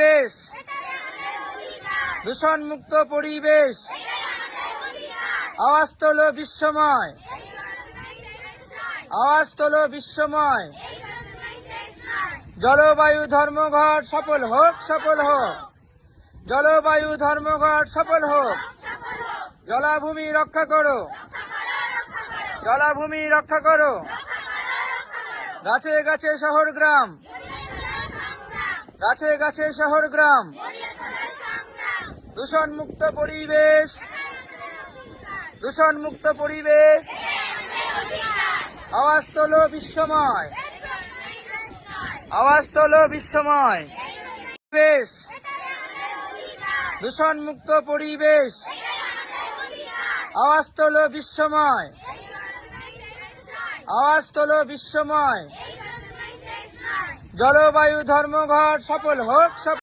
বেশ দূষণ মুক্ত পরিবেশ আওয়াজ তোলো বিশ্বময়, আওয়াজ তোলো বিশ্বময়। জলবায়ু ধর্মঘট সফল হোক, সফল হোক। জলবায়ু ধর্মঘট সফল হোক। জলাভূমি রক্ষা করো, জলাভূমি রক্ষা করো। গাছে গাছে শহর গ্রাম, গাছে গাছে শহর গ্রাম। দূষণ মুক্ত পরিবেশ, দূষণ মুক্ত পরিবেশ। আওয়াজ তোলো বিশ্বময়, আওয়াজ তোলো বিশ্বময়। বেশ দূষণ মুক্ত পরিবেশ আওয়াজ তোলো বিশ্বময়, আওয়াজ তোলো বিশ্বময়। জলবায়ু ধর্মঘট সফল হোক, সফল।